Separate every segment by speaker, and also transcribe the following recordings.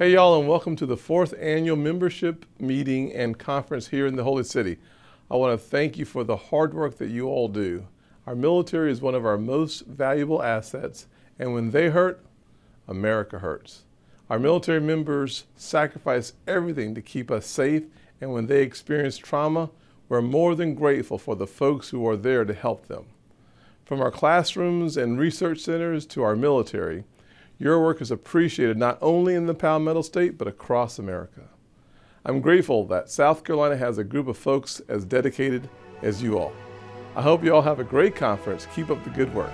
Speaker 1: Hey y'all, and welcome to the 4th annual membership meeting and conference here in the Holy City. I want to thank you for the hard work that you all do. Our military is one of our most valuable assets, and when they hurt, America hurts. Our military members sacrifice everything to keep us safe, and when they experience trauma, we're more than grateful for the folks who are there to help them. From our classrooms and research centers to our military, your work is appreciated not only in the Palmetto State, but across America. I'm grateful that South Carolina has a group of folks as dedicated as you all. I hope you all have a great conference. Keep up the good work.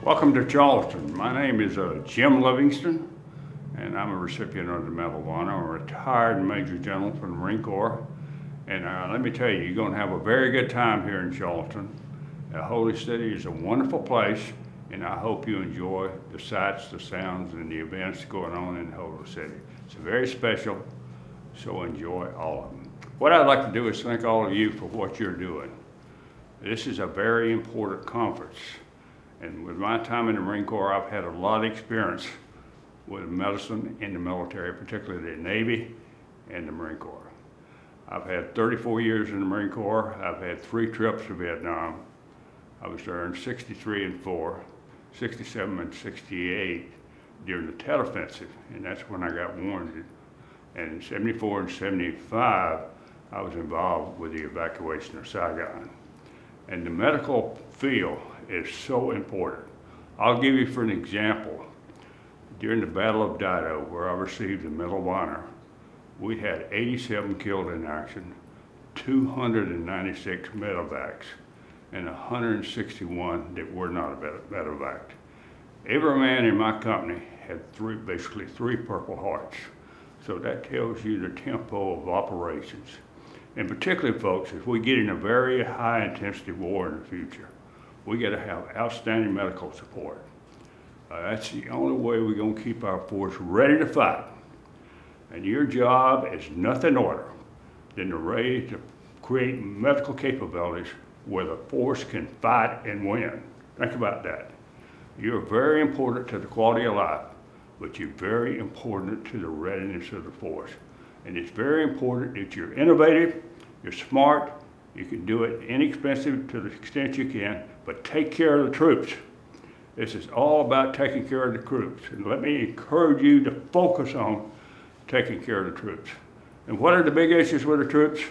Speaker 2: Welcome to Charleston. My name is Jim Livingston, and I'm a recipient of the Medal of Honor. I'm a retired Major General from the Marine Corps. And let me tell you, you're going to have a very good time here in Charleston. The Holy City is a wonderful place, and I hope you enjoy the sights, the sounds, and the events going on in the Holy City. It's very special, so enjoy all of them. What I'd like to do is thank all of you for what you're doing. This is a very important conference, and with my time in the Marine Corps, I've had a lot of experience with medicine in the military, particularly the Navy and the Marine Corps. I've had 34 years in the Marine Corps. I've had 3 trips to Vietnam. I was there in 63 and 4, 67 and 68 during the Tet Offensive, and that's when I got wounded. And in 74 and 75, I was involved with the evacuation of Saigon. And the medical field is so important. I'll give you for an example. During the Battle of Dido, where I received the Medal of Honor, we had 87 killed in action, 296 medevacs, and 161 that were not medevaced. Every man in my company had basically three Purple Hearts. So that tells you the tempo of operations. And particularly, folks, if we get in a very high intensity war in the future, we got to have outstanding medical support. That's the only way we're going to keep our force ready to fight. And your job is nothing other than to create medical capabilities where the force can fight and win. Think about that. You're very important to the quality of life, but you're very important to the readiness of the force. And it's very important that you're innovative, you're smart, you can do it inexpensive to the extent you can, but take care of the troops. This is all about taking care of the troops. And let me encourage you to focus on taking care of the troops. And what are the big issues with the troops?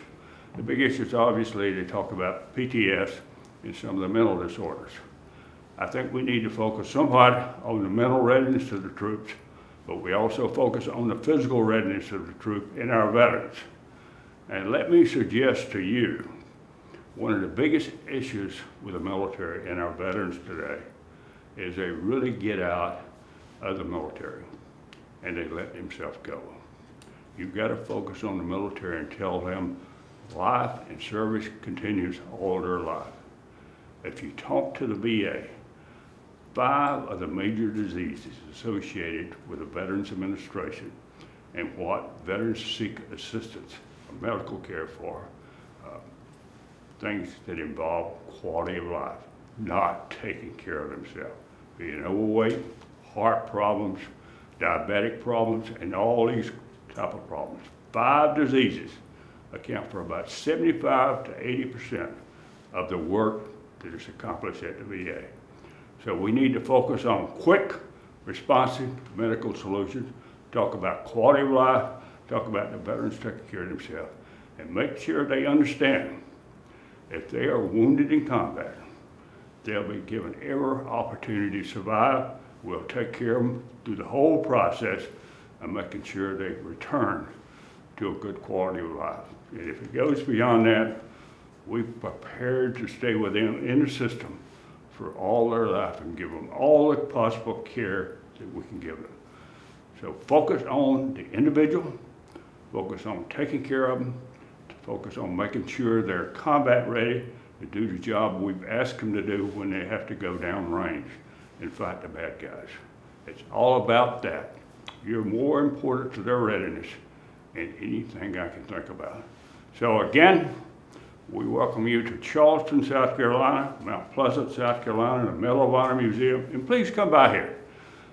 Speaker 2: The big issues, obviously, they talk about PTS and some of the mental disorders. I think we need to focus somewhat on the mental readiness of the troops, but we also focus on the physical readiness of the troop and our veterans. And let me suggest to you, one of the biggest issues with the military and our veterans today is they really get out of the military and they let themselves go. You've got to focus on the military and tell them life and service continues all their life. If you talk to the VA, 5 of the major diseases associated with the Veterans Administration and what veterans seek assistance or medical care for, things that involve quality of life, not taking care of themselves. Being overweight, heart problems, diabetic problems, and all these type of problems. 5 diseases account for about 75 to 80% of the work that is accomplished at the VA. So we need to focus on quick, responsive medical solutions, talk about quality of life, talk about the veterans taking care of themselves, and make sure they understand if they are wounded in combat, they'll be given every opportunity to survive. We'll take care of them through the whole process and making sure they return to a good quality of life. And if it goes beyond that, we're prepared to stay with them in the system for all their life and give them all the possible care that we can give them. So focus on the individual, focus on taking care of them, focus on making sure they're combat ready to do the job we've asked them to do when they have to go down range and fight the bad guys. It's all about that. You're more important to their readiness than anything I can think about. So again, We welcome you to Charleston, South Carolina, Mount Pleasant, South Carolina, the Medal of Honor Museum, and please come by here.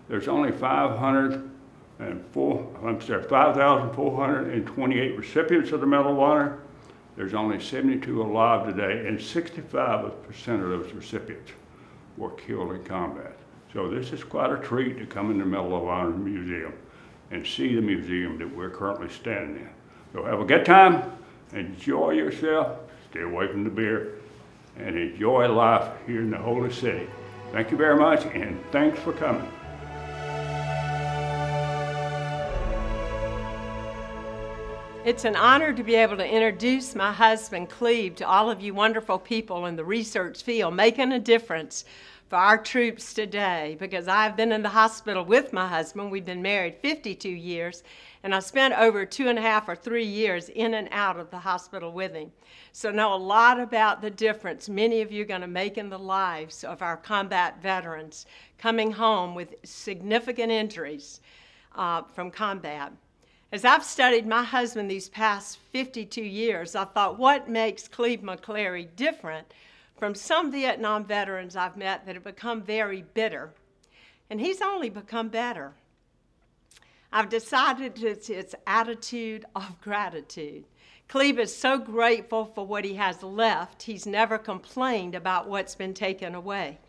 Speaker 2: There's only 5,428 recipients of the Medal of Honor. There's only 72 alive today, and 65% of those recipients were killed in combat. So this is quite a treat to come in the Medal of Honor Museum and see the museum that we're currently standing in. So have a good time, enjoy yourself, stay away from the beer, and enjoy life here in the Holy City. Thank you very much, and thanks for coming.
Speaker 3: It's an honor to be able to introduce my husband, Cleve, to all of you wonderful people in the research field, making a difference for our troops today, because I've been in the hospital with my husband. We've been married 52 years, and I spent over 2.5 or 3 years in and out of the hospital with him. So I know a lot about the difference many of you are going to make in the lives of our combat veterans coming home with significant injuries from combat. As I've studied my husband these past 52 years, I thought, what makes Cleve McClary different from some Vietnam veterans I've met that have become very bitter? And he's only become better. I've decided it's his attitude of gratitude. Cleve is so grateful for what he has left, he's never complained about what's been taken away.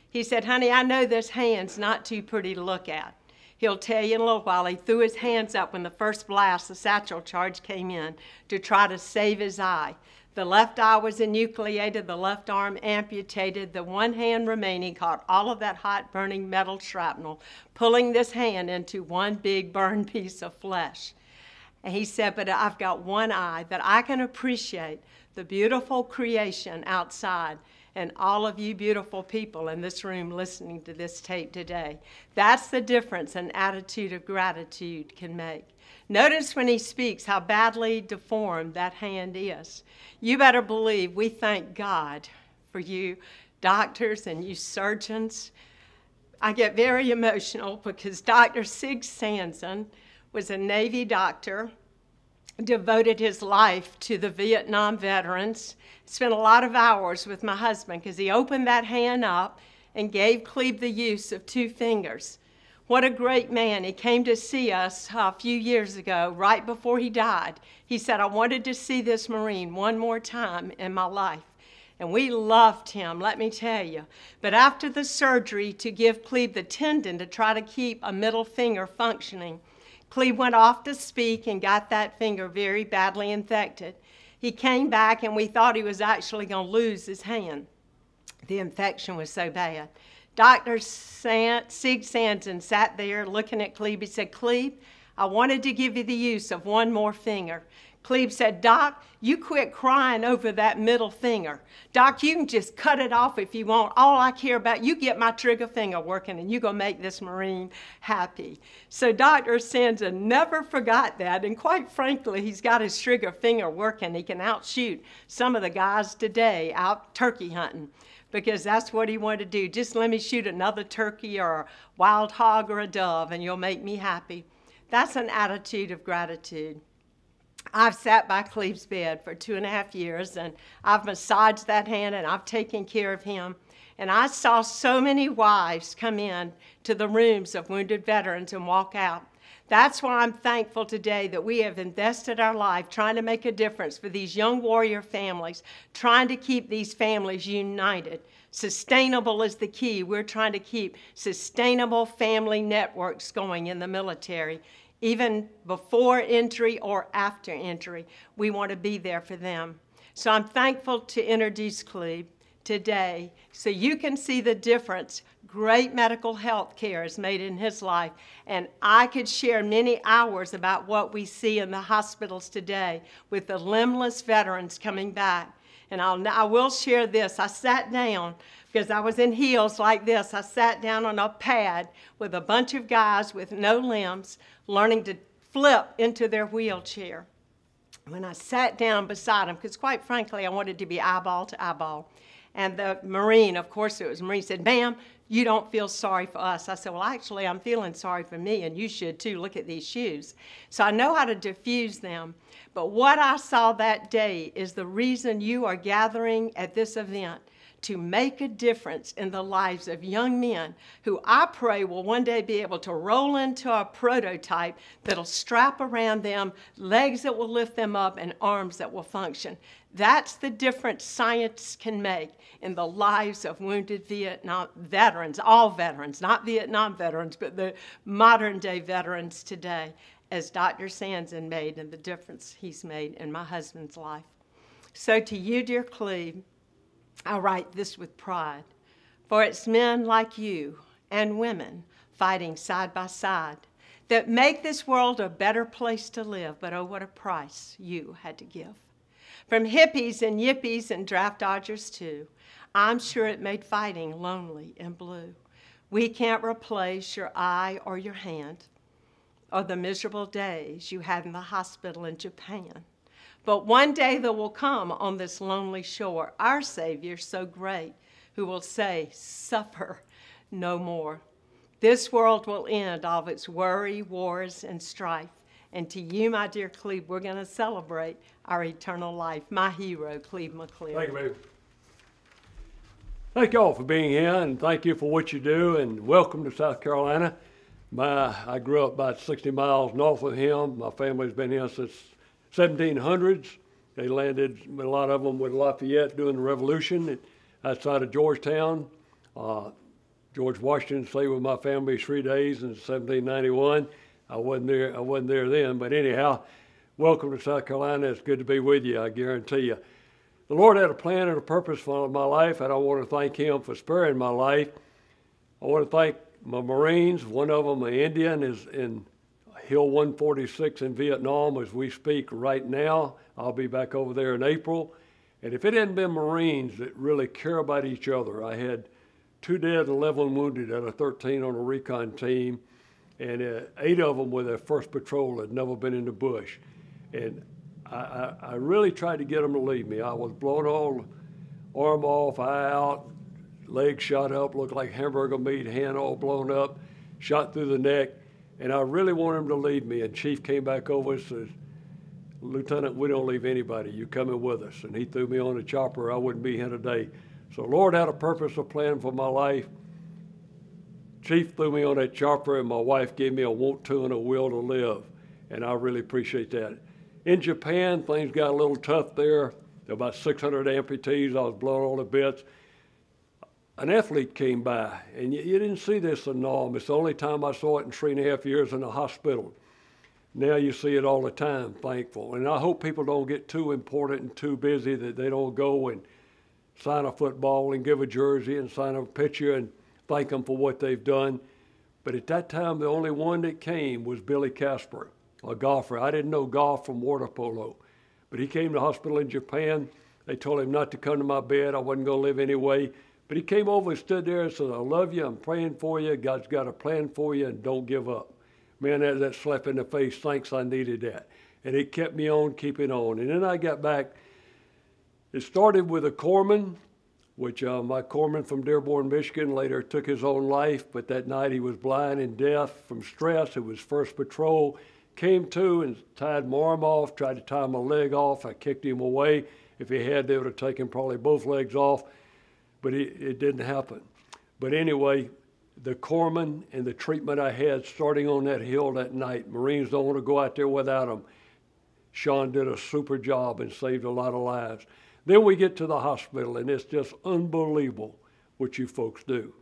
Speaker 3: He said, honey, I know this hand's not too pretty to look at. He'll tell you in a little while, he threw his hands up when the first blast, the satchel charge, came in to try to save his eye. The left eye was enucleated, the left arm amputated, the one hand remaining caught all of that hot burning metal shrapnel, pulling this hand into one big burned piece of flesh. And he said, but I've got one eye that I can appreciate the beautiful creation outside and all of you beautiful people in this room listening to this tape today. That's the difference an attitude of gratitude can make. Notice when he speaks how badly deformed that hand is. You better believe we thank God for you doctors and you surgeons. I get very emotional because Dr. Sig Sanson was a Navy doctor, devoted his life to the Vietnam veterans, spent a lot of hours with my husband because he opened that hand up and gave Cleve the use of 2 fingers. What a great man. He came to see us a few years ago, right before he died. He said, I wanted to see this Marine one more time in my life. And we loved him, let me tell you. But after the surgery to give Cleve the tendon to try to keep a middle finger functioning, Cleve went off to speak and got that finger very badly infected. He came back and we thought he was actually going to lose his hand. The infection was so bad. Dr. Sig Sanson sat there looking at Cleve. He said, Cleve, I wanted to give you the use of one more finger. Cleve said, Doc, you quit crying over that middle finger. Doc, you can just cut it off if you want. All I care about, you get my trigger finger working and you're going to make this Marine happy. So Dr. Sanson never forgot that. And quite frankly, he's got his trigger finger working. He can outshoot some of the guys today out turkey hunting, because that's what he wanted to do. Just let me shoot another turkey or a wild hog or a dove and you'll make me happy. That's an attitude of gratitude. I've sat by Cleve's bed for 2.5 years, and I've massaged that hand, and I've taken care of him. And I saw so many wives come in to the rooms of wounded veterans and walk out. That's why I'm thankful today that we have invested our life trying to make a difference for these young warrior families, trying to keep these families united. Sustainable is the key. We're trying to keep sustainable family networks going in the military. Even before entry or after entry, we want to be there for them. So I'm thankful to introduce Cleve today so you can see the difference great medical health care has made in his life. And I could share many hours about what we see in the hospitals today with the limbless veterans coming back. And I will share this. I sat down, because I was in heels like this, I sat down on a pad with a bunch of guys with no limbs learning to flip into their wheelchair. When I sat down beside them, because quite frankly, I wanted to be eyeball to eyeball, And the Marine, of course it was Marine, said, "Ma'am, you don't feel sorry for us." I said, "Well, actually, I'm feeling sorry for me, and you should too. Look at these shoes." So I know how to diffuse them. But what I saw that day is the reason you are gathering at this event, to make a difference in the lives of young men who I pray will one day be able to roll into a prototype that'll strap around them, legs that will lift them up, and arms that will function. That's the difference science can make in the lives of wounded Vietnam veterans, all veterans, not Vietnam veterans, but the modern day veterans today, as Dr. Sanson made and the difference he's made in my husband's life. So to you, dear Cleve, I write this with pride, for it's men like you and women fighting side by side that make this world a better place to live, but oh, what a price you had to give. From hippies and yippies and draft dodgers too, I'm sure it made fighting lonely and blue. We can't replace your eye or your hand or the miserable days you had in the hospital in Japan. But one day there will come on this lonely shore our Savior so great, who will say, "Suffer no more." This world will end all of its worry, wars, and strife. And to you, my dear Cleve, we're going to celebrate our eternal life. My hero, Cleve McCleary.
Speaker 4: Thank you, baby. Thank you all for being here, and thank you for what you do, and welcome to South Carolina. I grew up about 60 miles north of him. My family's been here since 1700s. They landed, a lot of them with Lafayette during the Revolution outside of Georgetown. George Washington stayed with my family 3 days in 1791. I wasn't there then, but anyhow, welcome to South Carolina. It's good to be with you, I guarantee you. The Lord had a plan and a purpose for my life, and I want to thank Him for sparing my life. I want to thank my Marines. One of them, an Indian, is in Hill 146 in Vietnam as we speak right now. I'll be back over there in April. And if it hadn't been Marines that really care about each other, I had 2 dead and 11 wounded out of 13 on a recon team, and 8 of them were their first patrol, had never been in the bush. And I really tried to get them to leave me. I was blown all arm off, eye out, leg shot up, looked like hamburger meat, hand all blown up, shot through the neck. And I really wanted him to leave me. And Chief came back over and said, "Lieutenant, we don't leave anybody. You coming with us." And he threw me on a chopper. I wouldn't be here today. So the Lord had a purpose, a plan for my life. Chief threw me on that chopper, and my wife gave me a want to and a will to live. And I really appreciate that. In Japan, things got a little tough there. There were about 600 amputees. I was blown all to bits. An athlete came by, and you didn't see this in Nam. It's the only time I saw it in 3.5 years in a hospital. Now you see it all the time, thankful. And I hope people don't get too important and too busy that they don't go and sign a football and give a jersey and sign a picture and thank them for what they've done. But at that time, the only one that came was Billy Casper, a golfer. I didn't know golf from water polo, but he came to the hospital in Japan. They told him not to come to my bed. I wasn't going to live anyway. But he came over and stood there and said, "I love you, I'm praying for you, God's got a plan for you, and don't give up." Man, that slap in the face, thanks, I needed that. And it kept me on, keeping on. And then I got back. It started with a corpsman, which my corpsman from Dearborn, Michigan, later took his own life, but that night he was blind and deaf from stress. It was first patrol. Came to and tied my arm off, tried to tie my leg off. I kicked him away. If he had, they would have taken probably both legs off. But it didn't happen. But anyway, the corpsman and the treatment I had starting on that hill that night, Marines don't want to go out there without them. Sean did a super job and saved a lot of lives. Then we get to the hospital, and it's just unbelievable what you folks do.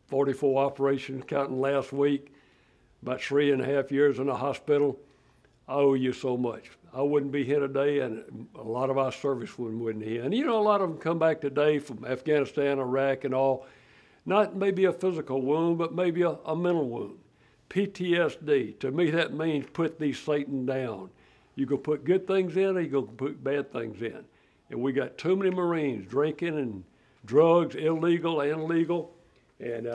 Speaker 4: 44 operations, counting last week, about 3.5 years in the hospital. I owe you so much. I wouldn't be here today, and a lot of our servicemen wouldn't be here. And you know, a lot of them come back today from Afghanistan, Iraq, and all. Not maybe a physical wound, but maybe a mental wound. PTSD. To me, that means put these Satan down. You can put good things in, or you can put bad things in. And we got too many Marines drinking and drugs, illegal and legal. And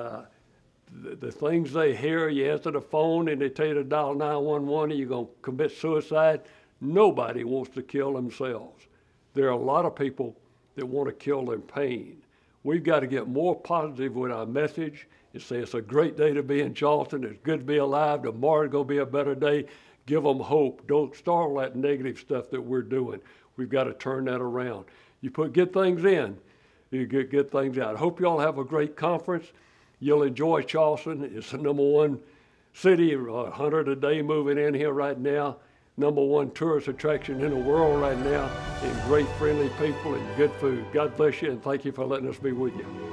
Speaker 4: the things they hear, you answer the phone and they tell you to dial 911 and you're going to commit suicide. Nobody wants to kill themselves. There are a lot of people that want to kill their pain. We've got to get more positive with our message and say it's a great day to be in Charleston. It's good to be alive. Tomorrow's going to be a better day. Give them hope. Don't start all that negative stuff that we're doing. We've got to turn that around. You put good things in, you get good things out. I hope you all have a great conference. You'll enjoy Charleston. It's the #1 city, 100 a day moving in here right now. #1 tourist attraction in the world right now, and great friendly people and good food. God bless you, and thank you for letting us be with you.